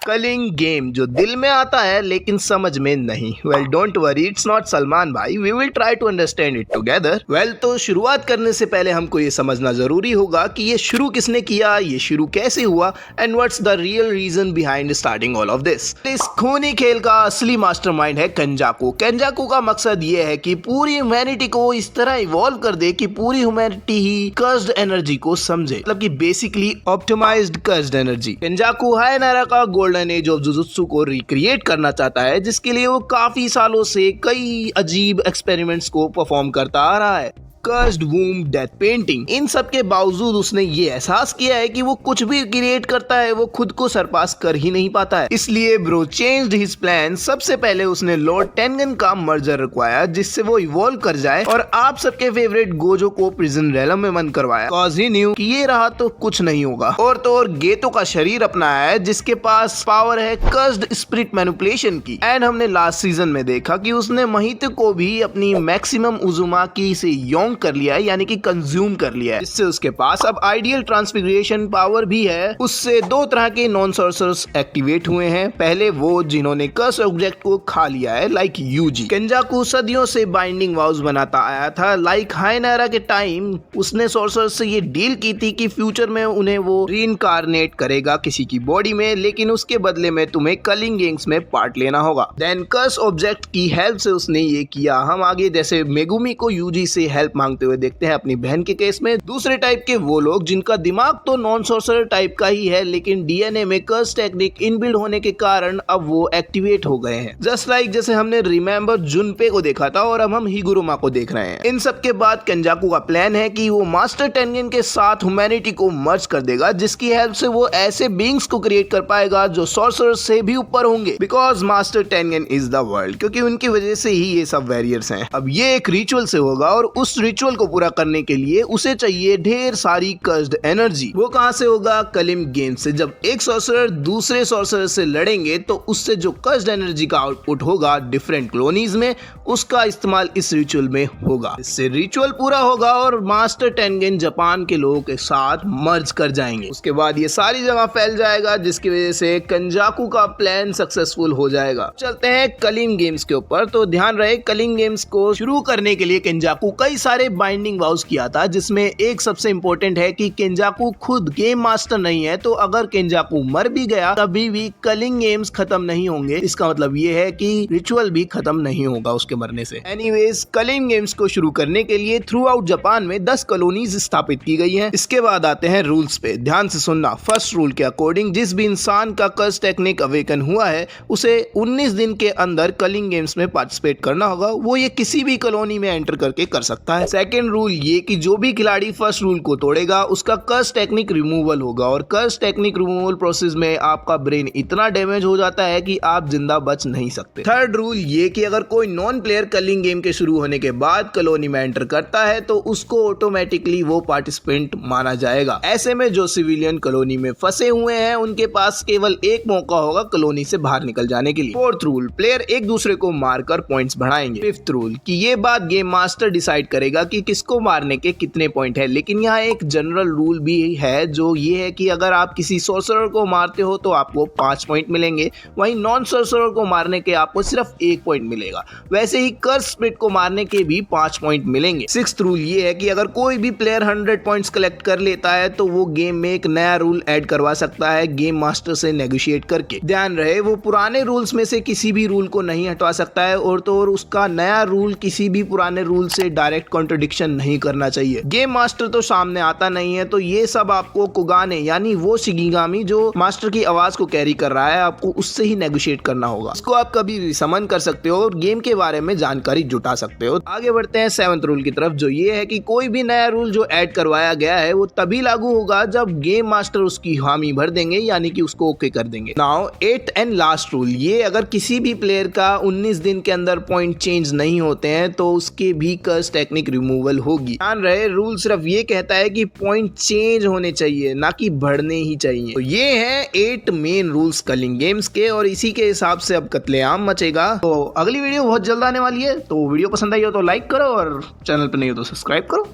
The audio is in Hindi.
कलिंग गेम जो दिल में आता है लेकिन समझ में नहीं। Well don't worry, it's not Salman bhai, we will try to understand it together. Well तो शुरुआत करने से पहले हमको ये समझना जरूरी होगा कि ये शुरू किसने किया, ये शुरू कैसे हुआ and what's the real reason behind starting all of this. इस खूनी खेल का असली मास्टरमाइंड है केंजाकू। केंजाकू का मकसद ये है कि पूरी ह्यूमैनिटी को इस तरह इवॉल्व कर दे कि पूरी ह्यूमैनिटी ही कर्स्ड एनर्जी को समझे, मतलब कि बेसिकली ऑप्टिमाइज्ड कर्स्ड एनर्जी। केंजाकू हायनारा का गोल्डन एज ऑफ जुजुत्सु को रिक्रिएट करना चाहता है, जिसके लिए वो काफी सालों से कई अजीब एक्सपेरिमेंट्स को परफॉर्म करता आ रहा है। कर्स्ड वूम, डेथ पेंटिंग, इन सब के बावजूद उसने ये एहसास किया है कि वो कुछ भी क्रिएट करता है वो खुद को सरपास कर ही नहीं पाता है। इसलिए ब्रो चेंज्ड हिज प्लान। सबसे पहले उसने लॉर्ड टेनगन का मर्जर रखवाया जिससे वो इवॉल्व कर जाए और आप सबके फेवरेट गोजो को प्रिजन रेलम में बंद करवाया। कॉज ही न्यू कि ये रहा तो कुछ नहीं होगा। और तो और गेतो का शरीर अपनाया है जिसके पास पावर है कर्स्ड स्पिरिट मैनिपुलेशन की। एंड हमने लास्ट सीजन में देखा कि उसने महितो को भी अपनी मैक्सिमम उजुमाकी से योंग कर लिया है, यानी कि कंज्यूम कर लिया है, जिससे उसके पास अब आइडियल ट्रांसफिगरेशन पावर भी है। उससे दो तरह के नॉन सॉर्सरर्स एक्टिवेट हुए हैं। पहले वो जिन्होंने कर्स ऑब्जेक्ट को खा लिया है, लाइक यूजी। केंजाकू सदियों से बाइंडिंग वाउज बनाता आया था। लाइक हायनारा के टाइम उसने सॉर्सरर्स से ये डील की थी कि फ्यूचर में उन्हें वो रीइंकार्नेट करेगा किसी की बॉडी में, लेकिन उसके बदले में तुम्हें कलिंग गेम्स में पार्ट लेना होगा। देन कर्स ऑब्जेक्ट की हेल्प से उसने ये किया। हम आगे जैसे मेगुमी को यूजी से हेल्प मांगते हुए देखते हैं अपनी बहन के केस में। दूसरे टाइप के वो लोग जिनका दिमाग तो नॉन सॉर्सरर टाइप का ही है, लेकिन डीएनए में कर्स टेक्निक इनबिल्ड होने के कारण अब वो एक्टिवेट हो गए हैं। जस्ट लाइक जैसे हमने रिमेंबर जुनपे को देखा था और अब हम हिगुरुमा को देख रहे हैं। इन सब के बाद केंजाकू का प्लान है कि वो मास्टर टेनगन के साथ ह्यूमैनिटी को मर्ज कर देगा, जिसकी हेल्प से वो ऐसे बीइंग्स को क्रिएट कर पाएगा जो सॉर्सरर से भी ऊपर होंगे, because master Tengen is the world, क्योंकि उनकी वजह से ही ये सब वॉरियर्स हैं। अब ये एक रिचुअल से होगा और उस रिचुअल को पूरा करने के लिए उसे चाहिए ढेर सारी कर्स्ड एनर्जी। वो कहां से होगा? कलिंग गेम से। जब एक सॉर्सरर दूसरे सॉर्सरर से लड़ेंगे तो उससे जो कर्स्ड एनर्जी का आउटपुट होगा डिफरेंट कॉलोनीज में, उसका इस्तेमाल इस रिचुअल में होगा। इससे रिचुअल पूरा होगा और मास्टर टेनगन जापान के लोगों के साथ मर्ज कर जाएंगे। उसके बाद ये सारी जगह फैल जाएगा, जिसकी वजह से केंजाकू का प्लान सक्सेसफुल हो जाएगा। चलते हैं कलिंग गेम्स के ऊपर। तो ध्यान रहे, कलिंग गेम्स को शुरू करने के लिए केंजाकू कई सारे बाइंडिंग वाउज किया था, जिसमें एक सबसे इंपॉर्टेंट है कि केंजाकू खुद गेम मास्टर नहीं है, तो अगर केंजाकू मर भी गया तभी भी कलिंग गेम्स खत्म नहीं होंगे। इसका मतलब ये है कि रिचुअल भी खत्म नहीं होगा उसके मरने से। एनीवेज, कलिंग गेम्स को शुरू करने के लिए थ्रू आउट जापान में 10 कॉलोनीज स्थापित की गई हैं। इसके बाद आते हैं रूल्स पे। ध्यान से सुनना। फर्स्ट रूल के अकॉर्डिंग जिस भी इंसान का कर्स टेक्निक अवेकन हुआ है उसे 19 दिन के अंदर कलिंग गेम्स में पार्टिसिपेट करना होगा। वो ये किसी भी कॉलोनी में एंटर करके कर सकता है। सेकेंड रूल ये कि जो भी खिलाड़ी फर्स्ट रूल को तोड़ेगा उसका कर्स टेक्निक रिमूवल होगा, और कर्स टेक्निक रिमूवल प्रोसेस में आपका ब्रेन इतना डैमेज हो जाता है कि आप जिंदा बच नहीं सकते। थर्ड रूल ये कि अगर कोई नॉन प्लेयर कलिंग गेम के शुरू होने के बाद कॉलोनी में एंटर करता है तो उसको ऑटोमेटिकली वो पार्टिसिपेंट माना जाएगा। ऐसे में जो सिविलियन कॉलोनी में फंसे हुए हैं उनके पास केवल एक मौका होगा कॉलोनी से बाहर निकल जाने के लिए। फोर्थ रूल, प्लेयर एक दूसरे को मारकर पॉइंट्स बढ़ाएंगे। फिफ्थ रूल कि ये बात गेम मास्टर डिसाइड करेगा कि किसको मारने के कितने पॉइंट है, लेकिन यहाँ एक जनरल रूल भी है जो ये है कि अगर आप किसी सॉर्सरर को मारते हो तो आपको 5 पॉइंट मिलेंगे, वहीं नॉन सॉर्सरर को मारने के आपको सिर्फ 1 पॉइंट मिलेगा। वैसे ही कर्स स्पिरिट को मारने के भी 5 पॉइंट मिलेंगे। सिक्स्थ रूल ये है कि अगर कोई भी प्लेयर 100 पॉइंट्स कलेक्ट कर लेता है तो वो गेम में एक नया रूल ऐड करवा सकता है गेम मास्टर से नेगोशिएट करके। ध्यान रहे, वो पुराने रूल्स में से किसी भी रूल को नहीं हटवा सकता है, और तो और उसका नया रूल किसी भी पुराने रूल से डायरेक्ट कॉन्ट्रडिक्शन नहीं करना चाहिए। गेम मास्टर तो सामने आता नहीं है, तो ये सब आपको कुगाने यानी वो शिगिगामी जो मास्टर की आवाज को कैरी कर रहा है आपको उससे ही नेगोशिएट करना होगा। इसको आप कभी भी समन कर सकते हो और गेम के बारे में जानकारी जुटा सकते हो। आगे बढ़ते हैं 7th रूल की तरफ, जो ये है कि कोई भी नया रूल जो ऐड करवाया गया है वो तभी लागू होगा जब गेम मास्टर उसकी हामी भर देंगे, यानी कि उसको ओके कर देंगे। Now 8th and last rule, ये अगर किसी भी प्लेयर का 19 दिन के अंदर पॉइंट चेंज नहीं होते हैं तो उसके भी कर्स टेक्निक रिमूवल होगी। ध्यान रहे, रूल सिर्फ ये कहता है कि पॉइंट चेंज होने चाहिए, ना कि बढ़ने ही चाहिए। तो ये हैं 8 मेन रूल्स कलिंग गेम्स के, और इसी के हिसाब से अब कत्लेआम मचेगा। तो अगली वीडियो बहुत जल्द आने वाली है, तो वीडियो पसंद आई हो तो लाइक करो और चैनल पर नहीं हो तो सब्सक्राइब करो।